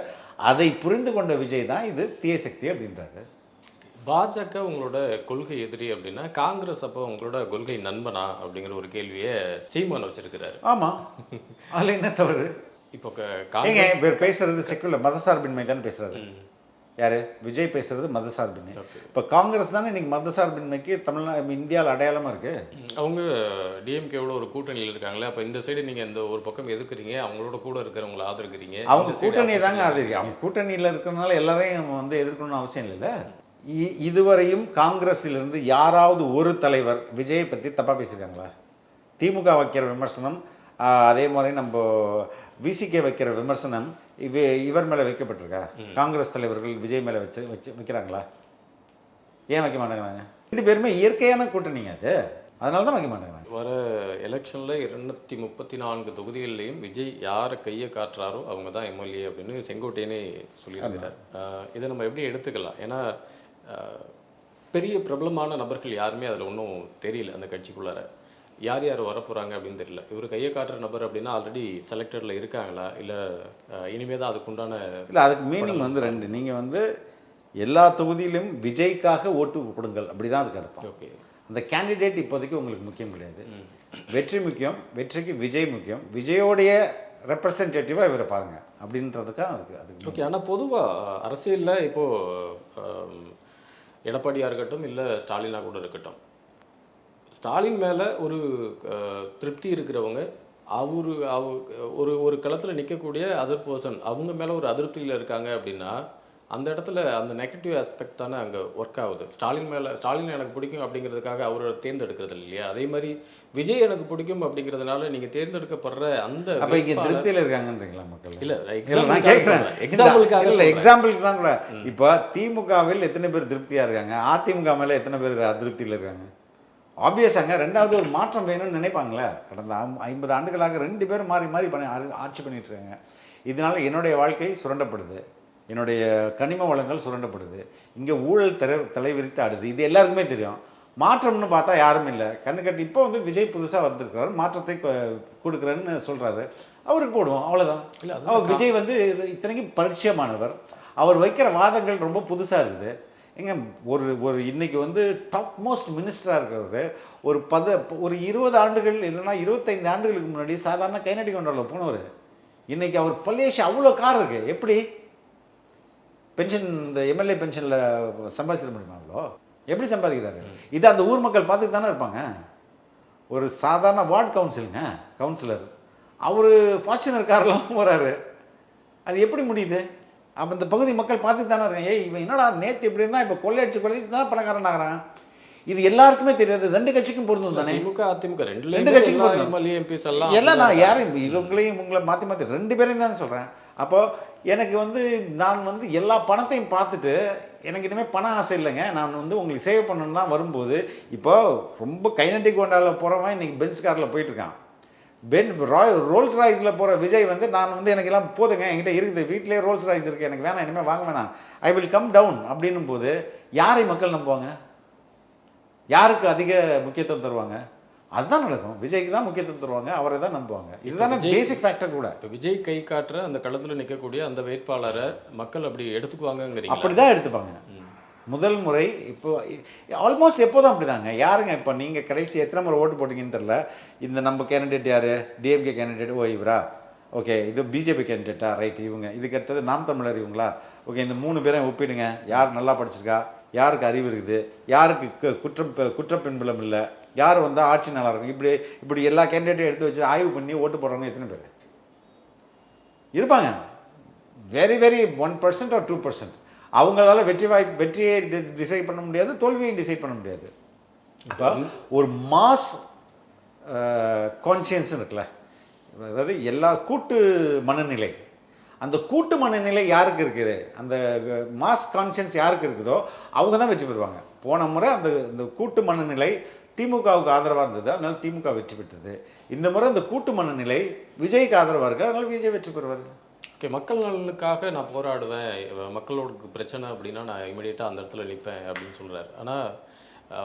அதை புரிந்து கொண்ட விஜய் தான் இது தீய சக்தி அப்படின்றாரு. பாஜக உங்களோட கொள்கை எதிரி அப்படின்னா காங்கிரஸ் அப்போ உங்களோட கொள்கை நண்பனா அப்படிங்கிற ஒரு கேள்வியை சீமான் வச்சிருக்கிறாரு. ஆமாம், அதில் என்ன தவறு? இப்போ இவர் பேசுறது செக்குலர் மதசார்பின்மை தானே பேசுறாரு. யாரு? விஜய் பேசுறது மதசார்பின்மை. இப்போ காங்கிரஸ் தானே இன்னைக்கு மதசார்பின்மைக்கு இந்தியாவில் அடையாளமா இருக்கு. அவங்க டிஎம்கேவோட ஒரு கூட்டணியில் இருக்காங்களே, அப்போ இந்த சைடு நீங்கள் இந்த ஒரு பக்கம் எதுக்குறீங்க, அவங்களோட கூட இருக்கிறவங்களை ஆதரிக்கிறீங்க. அவங்க கூட்டணியை தாங்க ஆதரிக்க. அவங்க கூட்டணியில் இருக்கிறதுனால எல்லாரையும் எதிர்க்கணும்னு அவசியம் இல்லைல்ல. இதுவரையும் காங்கிரஸிலிருந்து யாராவது ஒரு தலைவர் விஜயை பற்றி தப்பாக பேசியிருக்காங்களா? திமுக வைக்கிற விமர்சனம், அதே மாதிரி நம்ம விசிகே வைக்கிற விமர்சனம் இவர் மேலே வைக்கப்பட்டிருக்கா? காங்கிரஸ் தலைவர்கள் விஜய் மேலே வைக்கிறாங்களா? ஏன் வைக்க மாட்டேங்கிறாங்க? 2 பேருமே இயற்கையான கூட்டணிங்க அது, அதனால தான் வைக்க மாட்டேங்கிறாங்க. வர எலெக்ஷனில் 234 தொகுதிகளிலையும் விஜய் யாரை கையை காட்டுறாரோ அவங்க தான் எம்எல்ஏ அப்படின்னு செங்கோட்டையனே சொல்லியிருக்கிறார். இதை நம்ம எப்படி எடுத்துக்கலாம்? ஏன்னா பெரிய பிரபலமான நபர்கள் யாருமே அதில் ஒன்றும் தெரியல. அந்த கட்சிக்குள்ளார யார் யார் வரப்போகிறாங்க அப்படின்னு தெரியல. இவர் கையை காட்டுற நபர் அப்படின்னா ஆல்ரெடி செலக்டடில் இருக்காங்களா, இல்லை இனிமேல் தான் அதுக்குண்டான இல்லை? அதுக்கு மீனிங் 2. நீங்கள் எல்லா தொகுதியிலும் விஜய்க்காக ஓட்டு கொடுங்கள், அப்படி தான் அதுக்கு அர்த்தம். ஓகே, அந்த கேண்டிடேட் இப்போதைக்கு உங்களுக்கு முக்கியம் கிடையாது. வெற்றி முக்கியம், வெற்றிக்கு விஜய் முக்கியம். விஜயோடைய ரெப்ரசன்டேட்டிவாக இவரை பாருங்க அப்படின்றதுக்காக அதுக்கு. ஓகே. ஆனால் பொதுவாக அரசியலில் இப்போது எடப்பாடியாக இருக்கட்டும், இல்லை ஸ்டாலினாக கூட இருக்கட்டும், ஸ்டாலின் மேலே ஒரு திருப்தி இருக்கிறவங்க ஒரு ஒரு களத்தில் நிற்கக்கூடிய அதர் பர்சன் அவங்க மேலே ஒரு அதிருப்தியில் இருக்காங்க அப்படின்னா அந்த இடத்துல அந்த நெகட்டிவ் ஆஸ்பெக்ட் தானே அங்கே ஒர்க் ஆகுது. ஸ்டாலின் எனக்கு பிடிக்கும் அப்படிங்கிறதுக்காக அவரை தேர்ந்தெடுக்கிறது இல்லையா? அதே மாதிரி விஜய் எனக்கு பிடிக்கும் அப்படிங்கிறதுனால நீங்கள் தேர்ந்தெடுக்கப்படுற அந்த அப்போ இங்கே திருப்தியில் இருக்காங்கன்றீங்களா மக்கள்? இல்லை, நான் கேட்குறேன் எக்ஸாம்பிளுக்காக. இல்லை, எக்ஸாம்பிளுக்கு தான் கூட. இப்போ திமுகவில் எத்தனை பேர் திருப்தியாக இருக்காங்க, அதிமுக மேலே எத்தனை பேர் அதிருப்தியில் இருக்காங்க? ஆப்வியஸாங்க. ரெண்டாவது ஒரு மாற்றம் வேணும்னு நினைப்பாங்களே. கடந்த 50 ஆண்டுகளாக 2 பேரும் மாறி மாறி ஆட்சி பண்ணிட்டு இருக்காங்க. இதனால் என்னுடைய வாழ்க்கை சுரண்டப்படுது, என்னுடைய கனிம வளங்கள் சுரண்டப்படுது, இங்கே ஊழல் தலைவிரித்து ஆடுது. இது எல்லாருக்குமே தெரியும். மாற்றம்னு பார்த்தா யாரும் இல்லை. கண்ணு இப்போ விஜய் புதுசாக வந்திருக்கிறாரு, மாற்றத்தை கொடுக்குறேன்னு சொல்கிறாரு, அவருக்கு போடுவோம், அவ்வளோதான். அவர் விஜய் இத்தனைக்கும் பரிச்சயமானவர். அவர் வைக்கிற வாதங்கள் ரொம்ப புதுசாக இருக்குது. எங்க ஒரு இன்னைக்கு டாப் மோஸ்ட் மினிஸ்டராக இருக்கிறவர் ஒரு 20 ஆண்டுகள் இல்லைன்னா 25 ஆண்டுகளுக்கு முன்னாடி சாதாரண கைநடி கொண்டாடல போனவர். இன்னைக்கு அவர் பல்லேஷ் அவ்வளோ கார் இருக்கு. எப்படி பென்ஷன், இந்த எம்எல்ஏ பென்ஷனில் சம்பாதிச்சிட முடியுமா? அவ்வளோ எப்படி சம்பாதிக்கிறாரு? இது அந்த ஊர் மக்கள் பார்த்துட்டு தானே இருப்பாங்க. ஒரு சாதாரண வார்டு கவுன்சிலர் அவர் ஃபார்ச்சுனர் கார்லாம் போகிறாரு. அது எப்படி முடியுது? அப்போ இந்த பகுதி மக்கள் பார்த்துட்டு தானே இருக்காங்க. இவன் என்னடா நேற்று எப்படி இருந்தால் இப்போ கொள்ளையடிச்சு தான் பணக்காரன் ஆகிறான். இது எல்லாருக்குமே தெரியாது. 2 கட்சிக்கும் பொருந்தும் தானே. திமுக அதிமுக 2 கட்சிக்கும் எல்லாம். நான் யாரையும் இவங்களையும் உங்களை மாற்றி 2 பேரையும் தானே சொல்கிறேன். அப்போது எனக்கு நான் எல்லா பணத்தையும் பார்த்துட்டு எனக்கு இனிமேல் பண ஆசை இல்லைங்க, நான் உங்களுக்கு சேவ் பண்ணணுன்னு தான் வரும்போது, இப்போ ரொம்ப கைநட்டி கொண்டாடில் போகிறவன் இன்றைக்கி பென்ஸ் காரில் போயிட்டுருக்கான். ரோல்ஸ் ராய்ஸில் போகிற விஜய் நான் எனக்கு எல்லாம் போதுங்க, என்கிட்ட இருக்குது, வீட்டிலே ரோல்ஸ் ராய்ஸ் இருக்குது, எனக்கு வேணாம், இனிமேல் வாங்க வேணாம், ஐ வில் கம் டவுன் அப்படின்னும் போது யாரை மக்கள் நம்புவாங்க? யாருக்கு அதிக முக்கியத்துவம் தருவாங்க? அதுதான் நடக்கும். விஜய்க்கு தான் முக்கியத்துவம் தருவாங்க, அவரை தான் நம்புவாங்க. இதுதானே பேசிக் ஃபேக்டர் கூட. இப்போ விஜய் கை காட்டுற அந்த களத்தில் நிற்கக்கூடிய அந்த வேட்பாளரை மக்கள் அப்படி எடுத்துக்குவாங்கங்கிறீங்க? அப்படி தான் எடுத்துப்பாங்க. முதல் முறை இப்போ ஆல்மோஸ்ட் எப்போதும் அப்படி தாங்க. யாருங்க இப்போ நீங்கள் கடைசி எத்தனை முறை ஓட்டு போட்டிங்கன்னு தெரில. இந்த நம்ம கேண்டிடேட் யார்? DMK candidate. ஓ இவரா? ஓகே. இது பிஜேபி கேண்டிடேட்டா? ரைட். இவங்க. இதுக்கு அடுத்தது நாம் தமிழர் இவங்களா? ஓகே. இந்த 3 பேரையும் ஒப்பிடுங்க. யார் நல்லா படிச்சிருக்கா, யாருக்கு அறிவு இருக்குது, யாருக்கு குற்றப்பின்புலம் இல்லை, யார் ஆட்சி நல்லா இருக்கும், இப்படி எல்லா கேண்டிடேட்டையும் எடுத்து வச்சு ஆய்வு பண்ணி ஓட்டு போடுறவங்க எத்தனை பேர் இருப்பாங்க? Very very 1% or 2%. அவங்களால வெற்றியை டிசைட் பண்ண முடியாது, தோல்வியை டிசைட் பண்ண முடியாது. இப்போ ஒரு மாஸ் கான்சியன்ஸ் இருக்குல்ல, அதாவது எல்லா கூட்டு மனநிலை, அந்த கூட்டு மனநிலை யாருக்கு இருக்குது, அந்த மாஸ் கான்சியன்ஸ் யாருக்கு இருக்குதோ அவங்க தான் வெற்றி பெறுவாங்க. போன முறை இந்த கூட்டு மனநிலை திமுகவுக்கு ஆதரவாக இருந்தது, அதனால திமுக வெற்றி பெற்றது. இந்த முறை இந்த கூட்டு மனநிலை விஜய்க்கு ஆதரவாக இருக்குது, அதனால விஜய் வெற்றி பெறுவார். ஓகே, மக்கள் நலனுக்காக நான் போராடுவேன், மக்களோட பிரச்சனை அப்படின்னா நான் இமீடியட்டாக அந்த இடத்துல நிற்பேன் அப்படின்னு சொல்கிறார். ஆனால்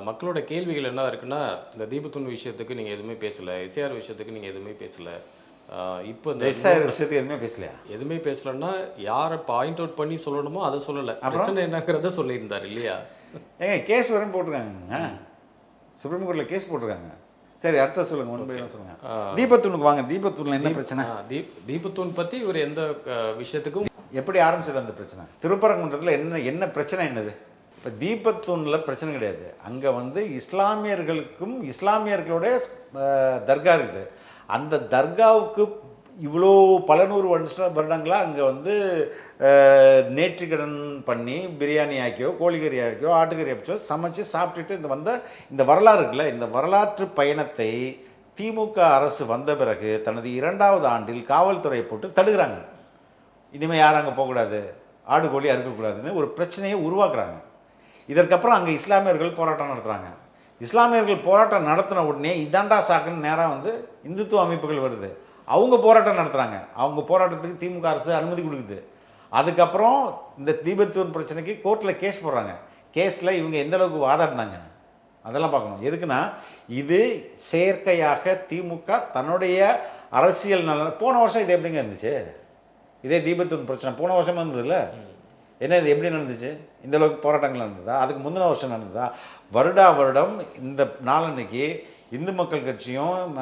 மக்களோட கேள்விகள் என்ன இருக்குன்னா, இந்த தீபத்தூண் விஷயத்துக்கு நீங்கள் எதுவுமே பேசலை, எஸ்ஆர் விஷயத்துக்கு நீங்கள் எதுவுமே பேசலை, இப்போ இந்த விஷயத்துக்கு எதுவுமே பேசலையா? எதுவுமே பேசலைன்னா யாரை பாயிண்ட் அவுட் பண்ணி சொல்லணுமோ அதை சொல்லலை, பிரச்சனை என்னங்கிறத சொல்லியிருந்தார் இல்லையா? ஏங்க கேஸ் வரேன்னு போட்டிருக்காங்க, சுப்ரீம் கோர்ட்டில் கேஸ் போட்டிருக்காங்க. சரி, அடுத்த சொல்லுங்க, ஒன்பது சொல்லுங்க. தீபத்தூனுக்கு வாங்க. தீபத்தூன்ல என்ன பிரச்சனை? தீபத்தூன் பற்றி இவர் எந்த விஷயத்துக்கும் எப்படி ஆரம்பிச்சது அந்த பிரச்சனை? திருப்பரங்குன்றத்தில் என்ன பிரச்சனை என்னது? இப்போ தீபத்தூனில் பிரச்சனை கிடையாது. அங்கே வந்து இஸ்லாமியர்களுக்கும் இஸ்லாமியர்களோட தர்கா இருக்குது. அந்த தர்காவுக்கு இவ்வளோ பல நூறு வருடங்களாக அங்கே வந்து நேர்த்திக்கடன் பண்ணி பிரியாணி ஆக்கியோ கோழிக்கறி ஆக்கியோ ஆட்டுக்கறி ஆக்கியோ சமைச்சு சாப்பிட்டுட்டு இந்த வரலாறு இருக்குல்ல, இந்த வரலாற்று பயணத்தை திமுக அரசு வந்த பிறகு தனது 2வது ஆண்டில் காவல்துறையை போட்டு தடுக்கிறாங்க. இனிமேல் யாரும் அங்கே போகக்கூடாது, ஆடு கோழி அறுக்கக்கூடாதுன்னு ஒரு பிரச்சனையை உருவாக்குறாங்க. இதற்கப்புறம் அங்கே இஸ்லாமியர்கள் போராட்டம் நடத்துகிறாங்க. இஸ்லாமியர்கள் போராட்டம் நடத்தின உடனே இதாண்டா சாக்குன்னு நேராக வந்து இந்துத்துவ அமைப்புகள் வருது, அவங்க போராட்டம் நடத்துகிறாங்க. அவங்க போராட்டத்துக்கு திமுக அரசு அனுமதி கொடுக்குது. அதுக்கப்புறம் இந்த தீபத்தூன் பிரச்சனைக்கு கோர்ட்டில் கேஸ் போடுறாங்க. கேஸில் இவங்க எந்த அளவுக்கு வாதாடினாங்க அதெல்லாம் பார்க்கணும். எதுக்குன்னா, இது செயற்கையாக திமுக தன்னுடைய அரசியல் போன வருஷம் இது எப்படிங்க இருந்துச்சு? இதே தீபத்தூன் பிரச்சனை போன வருஷமாக இருந்ததுல்ல, என்ன இது எப்படி நடந்துச்சு? இந்த அளவுக்கு போராட்டங்கள் நடந்ததா? அதுக்கு முந்தின வருஷம் நடந்ததா? வருடம் இந்த நாளன்னைக்கு இந்து மக்கள் கட்சியும்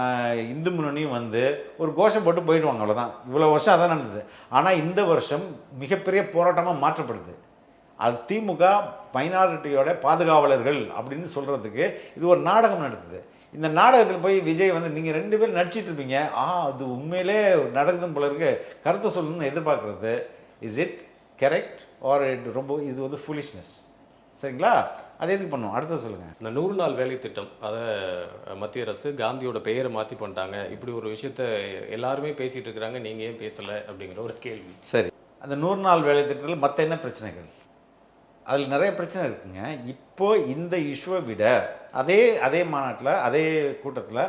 இந்து முன்னணியும் வந்து ஒரு கோஷம் போட்டு போயிடுவாங்க, அவ்வளோதான். இவ்வளோ வருஷம் அதான் நடந்தது. ஆனால் இந்த வருஷம் மிகப்பெரிய போராட்டமாக மாற்றப்படுது. அது திமுக மைனாரிட்டியோட பாதுகாவலர்கள் அப்படின்னு சொல்கிறதுக்கு இது ஒரு நாடகம் நடத்துது. இந்த நாடகத்தில் போய் விஜய் வந்து நீங்கள் 2 பேரும் நடிச்சிட்டு இருப்பீங்க, அது உண்மையிலே நடக்குதுன்னு போல இருக்கு, கருத்தை சொல்லணும்னு எதிர்பார்க்குறது. இஸ் இட் கரெக்ட் ஆர் ரொம்ப இது வந்து ஃபுலிஷ்னஸ்? சரிங்களா? அதை எதுக்கு பண்ணுவோம்? அடுத்தது சொல்லுங்கள். இந்த 100 நாள் வேலை திட்டம், அதை மத்திய அரசு காந்தியோட பெயரை மாற்றி பண்ணிட்டாங்க, இப்படி ஒரு விஷயத்த எல்லாருமே பேசிகிட்டு இருக்கிறாங்க, நீங்கள் ஏன் பேசலை அப்படிங்கிற ஒரு கேள்வி. சரி, அந்த 100 நாள் வேலை திட்டத்தில் மற்ற என்ன பிரச்சனைகள்? அதில் நிறைய பிரச்சனை இருக்குங்க. இப்போ இந்த இஷ்யூவை விட அதே மாநாட்டில் அதே கூட்டத்தில்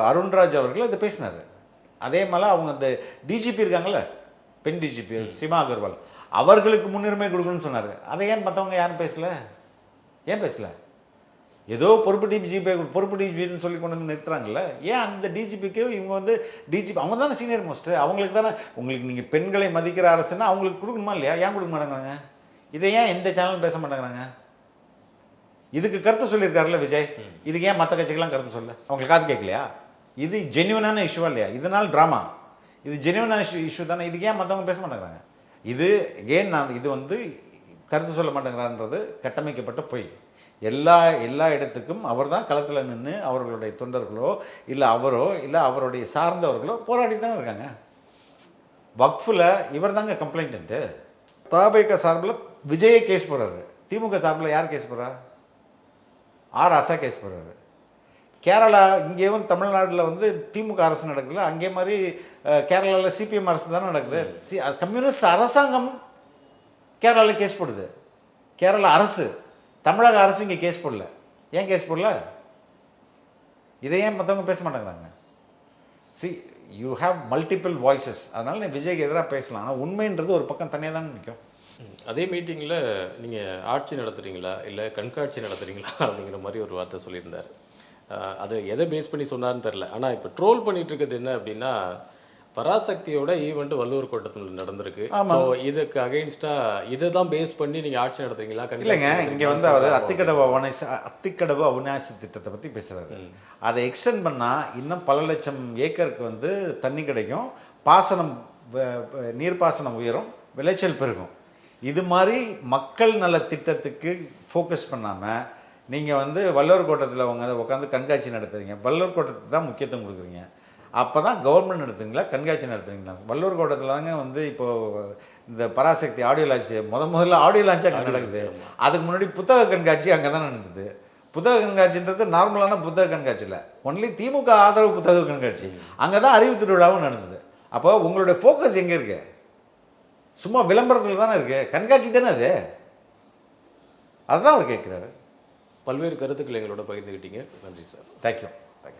அருண்ராஜ் அவர்கள் அதை பேசினார். அதே மாதிரி அவங்க அந்த டிஜிபி இருக்காங்கள்ல, பெண் டிஜிபி சீமா அகர்வால், அவர்களுக்கு முன்னுரிமை கொடுக்கணும்னு சொன்னார். அதை ஏன் மற்றவங்க யாரும் பேசலை? ஏன் பேசலை? ஏதோ பொறுப்பு டிஜிபின்னு சொல்லி கொண்டு வந்து நிறுத்துறாங்கல்ல, ஏன் அந்த டிஜிபிக்கு இவங்க வந்து டிஜிபி அவங்க தானே சீனியர் மோஸ்ட்டு, அவங்களுக்கு தானே, உங்களுக்கு நீங்கள் பெண்களை மதிக்கிற அரசுன்னா அவங்களுக்கு கொடுக்கணுமா இல்லையா? ஏன் கொடுக்க மாட்டேங்கிறாங்க? இதை ஏன் எந்த சேனலும் பேச மாட்டேங்கிறாங்க? இதுக்கு கருத்து சொல்லியிருக்காருல்ல விஜய், இதுக்கு ஏன் மற்ற கட்சிகள்லாம் கருத்து சொல்ல? அவங்களுக்கு காது கேட்கலையா? இது ஜென்யூனான இஷ்யூவா இல்லையா? இதனால் ட்ராமா, இது ஜென்யூனான இஷ்யூ தானே, இதுக்கு ஏன் மற்றவங்க பேச மாட்டேங்கிறாங்க? இது ஏன் இது வந்து கருத்து சொல்ல மாட்டேங்கிறான்றது கட்டமைக்கப்பட்ட பொய். எல்லா இடத்துக்கும் அவர் தான் களத்தில் நின்று அவர்களுடைய தொண்டர்களோ இல்லை அவரோ இல்லை அவருடைய சார்ந்தவர்களோ போராடி தானே இருக்காங்க. வக்ஃபில் இவர் தாங்க கம்ப்ளைண்ட்டு. தபேக சார்பில் விஜயை கேஸ் போடுறாரு, திமுக சார்பில் யார் கேஸ் போடுறா? ஆசா கேஸ் போடுறாரு. கேரளா இங்கேயும் தமிழ்நாட்டில் வந்து திமுக அரசு நடக்குதுல, அங்கே மாதிரி கேரளாவில் சிபிஎம் அரசு தானே நடக்குது. கம்யூனிஸ்ட் அரசாங்கம் கேரளாவில் கேஸ் போடுது. கேரளா அரசு, தமிழக அரசு இங்கே கேஸ் போடல. ஏன் கேஸ் போடல? இதை ஏன் மற்றவங்க பேச மாட்டேங்கிறாங்க? You have multiple voices. அதனால் நீ விஜய்க்கு எதிராக பேசலாம், ஆனால் உண்மைன்றது ஒரு பக்கம் தனியாக தானே நிற்கும். அதே மீட்டிங்கில் நீங்கள் ஆட்சி நடத்துகிறீங்களா இல்லை கண்காட்சி நடத்துகிறீங்களா அப்படிங்கிற மாதிரி ஒரு வார்த்தை சொல்லியிருந்தார். அது எதை பேஸ் பண்ணி சொன்னார்னு தெரில. ஆனால் இப்போ ட்ரோல் பண்ணிட்டு இருக்கிறது என்ன அப்படின்னா, பராசக்தியோட ஈவெண்ட் வள்ளுவர் கோட்டத்தில் நடந்திருக்கு. ஸோ இதுக்கு அகெயின்ஸ்டாக இதை தான் பேஸ் பண்ணி நீங்கள் ஆட்சி நடத்துறீங்களா? இல்லைங்க, இங்கே வந்து அவர் அத்திக்கடவு அவிநாசி திட்டத்தை பற்றி பேசுகிறாரு. அதை எக்ஸ்டெண்ட் பண்ணால் இன்னும் பல லட்சம் ஏக்கருக்கு வந்து தண்ணி கிடைக்கும், பாசனம் நீர்ப்பாசனம் உயரும், விளைச்சல் பெருகும். இது மாதிரி மக்கள் நல திட்டத்துக்கு ஃபோக்கஸ் பண்ணாமல் நீங்கள் வந்து வள்ளுவர் கோட்டத்தில் உட்காந்து கண்காட்சி நடத்துறீங்க. வள்ளுவர் கோட்டத்துக்கு தான் முக்கியத்துவம் கொடுக்குறீங்க. அப்போ தான் கவர்மெண்ட் நடத்துறீங்களா கண்காட்சி நடத்துறீங்களா? வள்ளுவர் கோட்டத்தில் தாங்க வந்து இப்போது இந்த பராசக்தி ஆடியோ லான்ச்சு முதல்ல ஆடியோ லான்ச்சு அங்கே நடக்குது. அதுக்கு முன்னாடி புத்தக கண்காட்சி அங்கே தான் நடந்தது. புத்தக கண்காட்சின்றது நார்மலான புத்தக கண்காட்சி இல்லை, ஒன்லி திமுக ஆதரவு புத்தக கண்காட்சி. அங்கே தான் அறிவு திருவிழாவும் நடந்தது. அப்போ உங்களுடைய ஃபோக்கஸ் எங்கே இருக்கு? சும்மா விளம்பரத்தில் தானே இருக்கு, கண்காட்சி தானே அது. அதுதான் அவர் கேட்குறாரு. பல்வேறு கருத்துக்களை எங்களோட பகிர்ந்துக்கிட்டீங்க. நன்றி சார். தேங்க்யூ.